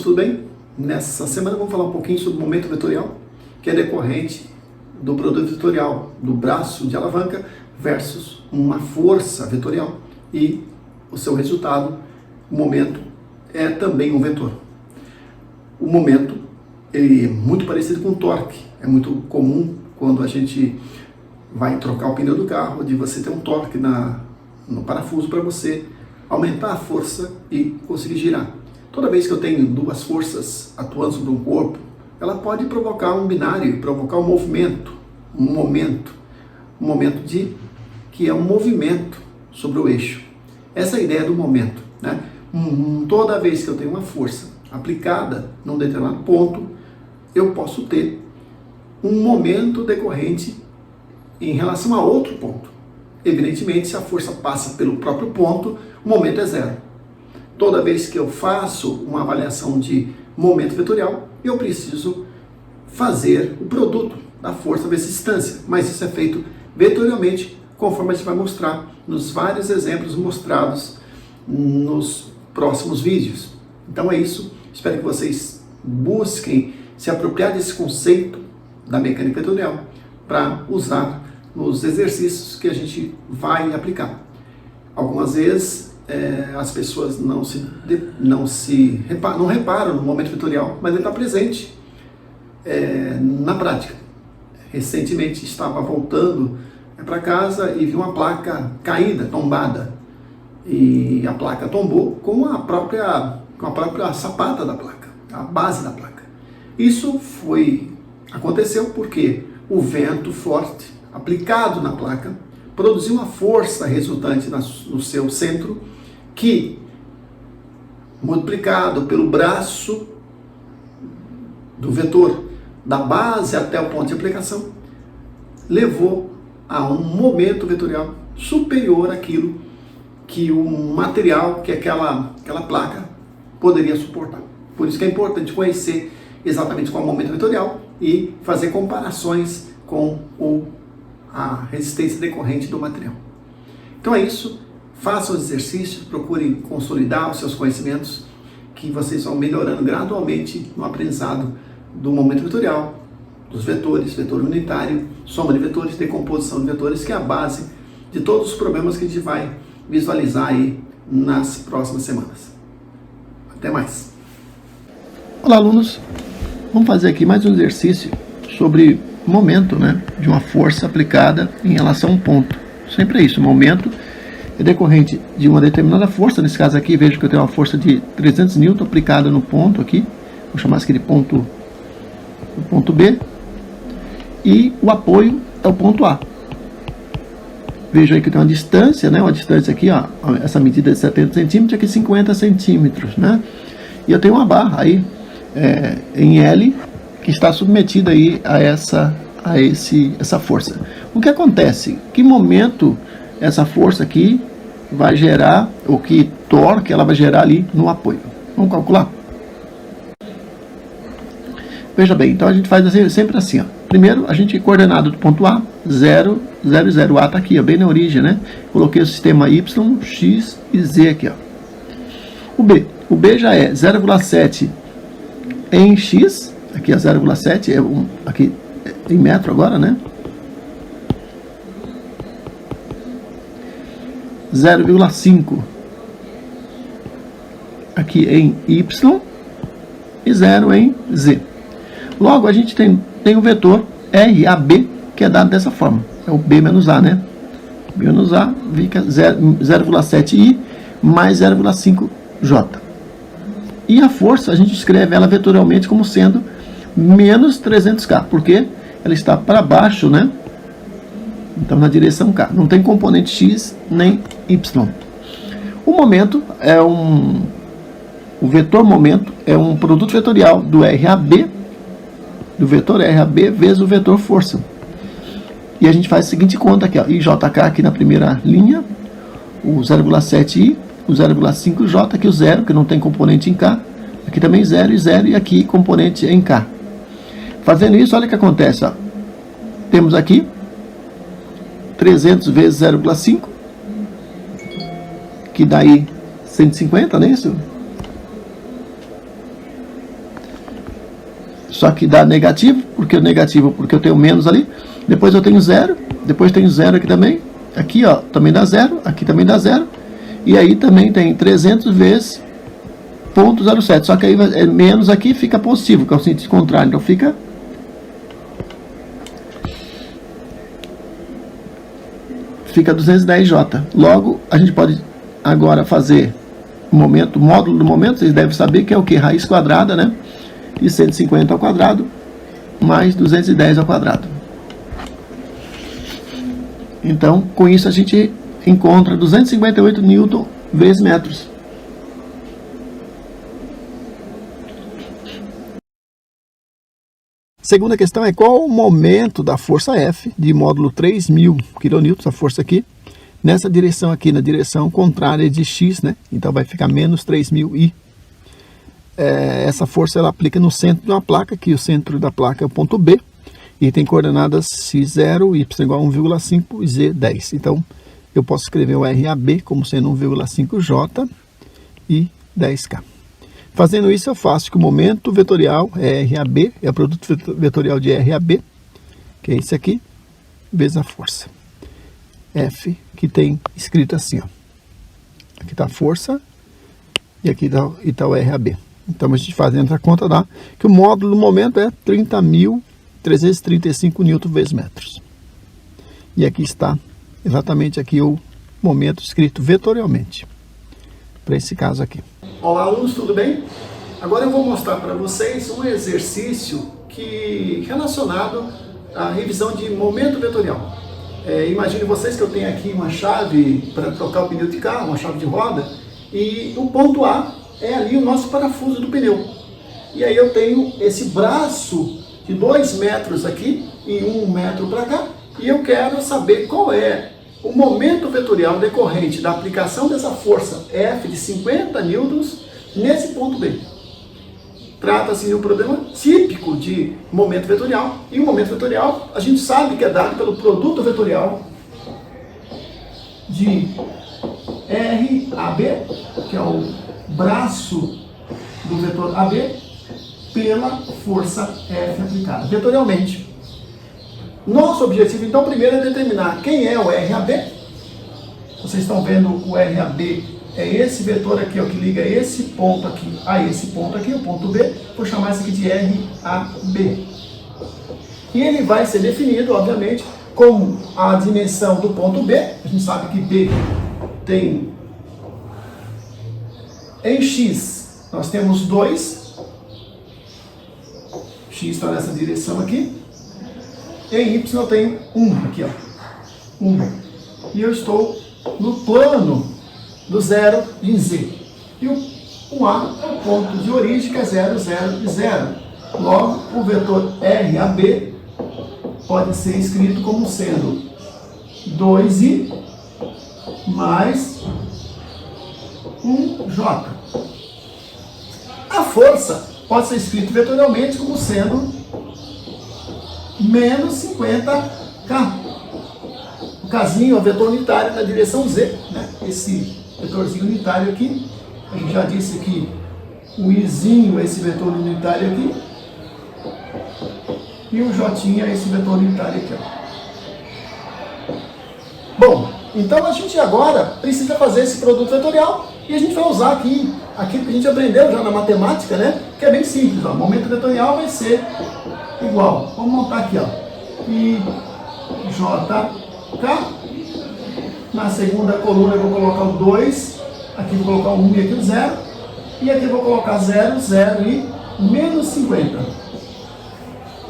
tudo bem? Nessa semana vamos falar um pouquinho sobre o momento vetorial, que é decorrente do produto vetorial, do braço de alavanca versus uma força vetorial. E o seu resultado, o momento, é também um vetor. O momento, ele é muito parecido com o torque. É muito comum quando a gente vai trocar o pneu do carro, de você ter um torque no parafuso para você aumentar a força e conseguir girar. Toda vez que eu tenho duas forças atuando sobre um corpo, ela pode provocar um binário, provocar um movimento, que é um movimento sobre o eixo. Essa é a ideia do momento, né? Toda vez que eu tenho uma força aplicada num determinado ponto, eu posso ter um momento decorrente em relação a outro ponto. Evidentemente, se a força passa pelo próprio ponto, o momento é zero. Toda vez que eu faço uma avaliação de momento vetorial, eu preciso fazer o produto da força vezes distância, mas isso é feito vetorialmente, conforme a gente vai mostrar nos vários exemplos mostrados nos próximos vídeos. Então é isso, espero que vocês busquem se apropriar desse conceito da mecânica vetorial para usar nos exercícios que a gente vai aplicar. Algumas vezes as pessoas não reparam no momento vetorial, mas ele está presente na prática. Recentemente estava voltando para casa e vi uma placa caída, tombada, e a placa tombou com a própria sapata da placa, a base da placa. Isso aconteceu porque o vento forte aplicado na placa produziu uma força resultante no seu centro que, multiplicado pelo braço do vetor da base até o ponto de aplicação, levou a um momento vetorial superior àquilo que o material, que aquela placa poderia suportar. Por isso que é importante conhecer exatamente qual é o momento vetorial e fazer comparações com a resistência decorrente do material. Então é isso, façam os exercícios, procurem consolidar os seus conhecimentos, que vocês vão melhorando gradualmente no aprendizado do momento vetorial, dos vetores, vetor unitário, soma de vetores, decomposição de vetores, que é a base de todos os problemas que a gente vai visualizar aí nas próximas semanas. Até mais! Olá, alunos! Vamos fazer aqui mais um exercício sobre momento, né, de uma força aplicada em relação a um ponto. Sempre é isso, o momento é decorrente de uma determinada força. Nesse caso aqui, vejo que eu tenho uma força de 300 N aplicada no ponto aqui, vou chamar isso aqui de ponto B, e o apoio é o ponto A. Vejo aí que eu tenho uma distância, né, uma distância aqui, ó, essa medida de 70 centímetros, aqui 50 centímetros, né, e eu tenho uma barra aí em L, que está submetida aí a essa força. O que acontece? Que momento essa força aqui vai gerar, ou que torque ela vai gerar ali no apoio? Vamos calcular? Veja bem, então a gente faz sempre assim, ó. Primeiro, a gente coordenado do ponto A, 0, 0, 0, A está aqui, ó, bem na origem, né? Coloquei o sistema Y, X e Z aqui, ó. O B já é 0,7 em X, aqui é 0,7, aqui em metro agora, né? 0,5 aqui em Y e 0 em Z. Logo, a gente tem o vetor RAB, que é dado dessa forma. É o B menos A, né? B menos A fica 0,7I mais 0,5J. E a força, a gente escreve ela vetorialmente como sendo menos 300K, porque ela está para baixo, né? Então, na direção K. Não tem componente X nem Y. O momento é o vetor momento é um produto vetorial do RAB, do vetor RAB vezes o vetor força. E a gente faz a seguinte conta aqui, ó, IJK aqui na primeira linha, o 0,7I, o 0,5J, aqui o 0, que não tem componente em K, aqui também 0 e 0, e aqui componente em K. Fazendo isso, olha o que acontece, ó. Temos aqui 300 vezes 0,5, que dá aí 150, não é isso? Só que dá negativo, porque eu tenho menos ali. Depois eu tenho zero, depois tenho zero aqui também. Aqui, ó, também dá zero, aqui também dá zero. E aí também tem 300 vezes 0,07. Só que aí menos aqui fica positivo, que é o sentido contrário. Então fica 210J. Logo, a gente pode agora fazer o módulo do momento. Vocês devem saber que é o que? Raiz quadrada, né? De 150 ao quadrado mais 210 ao quadrado. Então, com isso a gente encontra 258 newton vezes metros. Segunda questão é qual o momento da força F de módulo 3.000 kN, a força aqui, nessa direção aqui, na direção contrária de x, né? Então vai ficar menos 3.000 I. Essa força ela aplica no centro de uma placa, que o centro da placa é o ponto B, e tem coordenadas x0, y igual a 1,5 e z 10. Então eu posso escrever o RAB como sendo 1,5J e 10K. Fazendo isso, eu faço que o momento vetorial é RAB, é o produto vetorial de RAB, que é esse aqui, vezes a força. F, que tem escrito assim, ó. Aqui está a força e aqui está o RAB. Então a gente fazendo a conta dá que o módulo do momento é 30.335 Nm vezes metros. E aqui está exatamente aqui o momento escrito vetorialmente, para esse caso aqui. Olá, alunos, tudo bem? Agora eu vou mostrar para vocês um exercício relacionado à revisão de momento vetorial. Imagine vocês que eu tenho aqui uma chave para trocar o pneu de carro, uma chave de roda, e o ponto A é ali o nosso parafuso do pneu. E aí eu tenho esse braço de 2 metros aqui e 1 metro para cá, e eu quero saber qual é o momento vetorial decorrente da aplicação dessa força F de 50 newtons nesse ponto B. Trata-se de um problema típico de momento vetorial, e o momento vetorial a gente sabe que é dado pelo produto vetorial de RAB, que é o braço do vetor AB, pela força F aplicada vetorialmente. Nosso objetivo, então, primeiro é determinar quem é o RAB. Vocês estão vendo o RAB é esse vetor aqui, ó, que liga esse ponto aqui a esse ponto aqui, o ponto B. Vou chamar isso aqui de RAB. E ele vai ser definido, obviamente, como a dimensão do ponto B. A gente sabe que B tem... Em X, nós temos 2. X está nessa direção aqui. Em Y eu tenho 1 aqui, ó. 1. E eu estou no plano do zero em Z. E o A é o ponto de origem, que é 0, 0 e 0. Logo, o vetor RAB pode ser escrito como sendo 2I mais 1J. A força pode ser escrita vetorialmente como sendo menos 50K. O casinho é o vetor unitário na direção Z, né? Esse vetorzinho unitário aqui, a gente já disse que o Izinho é esse vetor unitário aqui, e o J é esse vetor unitário aqui, ó. Bom, então a gente agora precisa fazer esse produto vetorial, e a gente vai usar aqui aquilo que a gente aprendeu já na matemática, né? Que é bem simples, ó. O momento vetorial vai ser igual. Vamos montar aqui, ó. IJK. Na segunda coluna eu vou colocar o 2. Aqui eu vou colocar o 1 e aqui o 0. E aqui eu vou colocar 0, 0 e menos 50.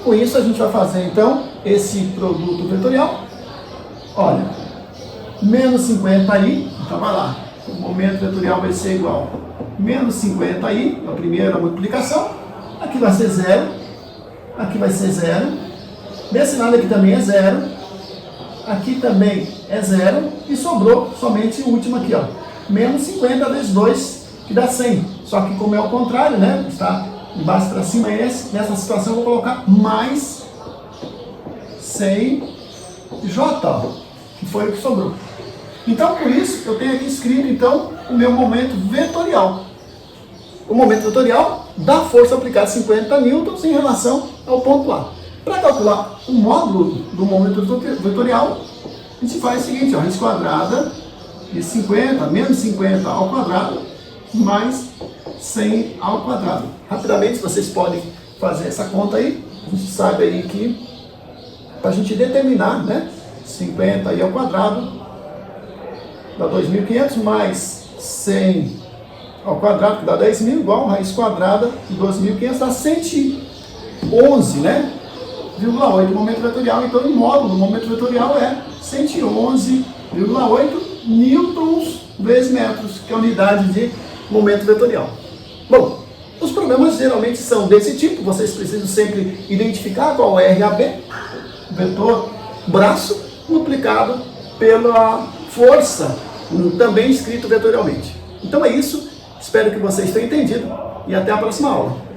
Com isso a gente vai fazer então esse produto vetorial. Olha, menos 50 aí. Então vai lá. O momento vetorial vai ser igual menos 50 aí, na primeira multiplicação. Aqui vai ser 0. Aqui vai ser 0. Desse lado aqui também é 0. Aqui também é 0. E sobrou somente o último aqui, ó. Menos 50 vezes 2, que dá 100. Só que como é o contrário, né? Está de baixo para cima é esse. Nessa situação eu vou colocar mais 100J, ó, que foi o que sobrou. Então, por isso, eu tenho aqui escrito, então, o meu momento vetorial. O momento vetorial da força aplicada 50 newtons em relação é o ponto A. Para calcular o módulo do momento vetorial, a gente faz o seguinte, ó, raiz quadrada de 50 menos 50 ao quadrado mais 100 ao quadrado. Rapidamente vocês podem fazer essa conta aí. A gente sabe aí que para a gente determinar, né, 50 aí ao quadrado dá 2.500 mais 100 ao quadrado, que dá 10.000, igual raiz quadrada de 2.500 dá 111, né? 0,8 momento vetorial. Então, o módulo do momento vetorial é 111,8 newtons vezes metros, que é a unidade de momento vetorial. Bom, os problemas geralmente são desse tipo. Vocês precisam sempre identificar qual é RAB, vetor braço, multiplicado pela força, também escrito vetorialmente. Então é isso. Espero que vocês tenham entendido e até a próxima aula.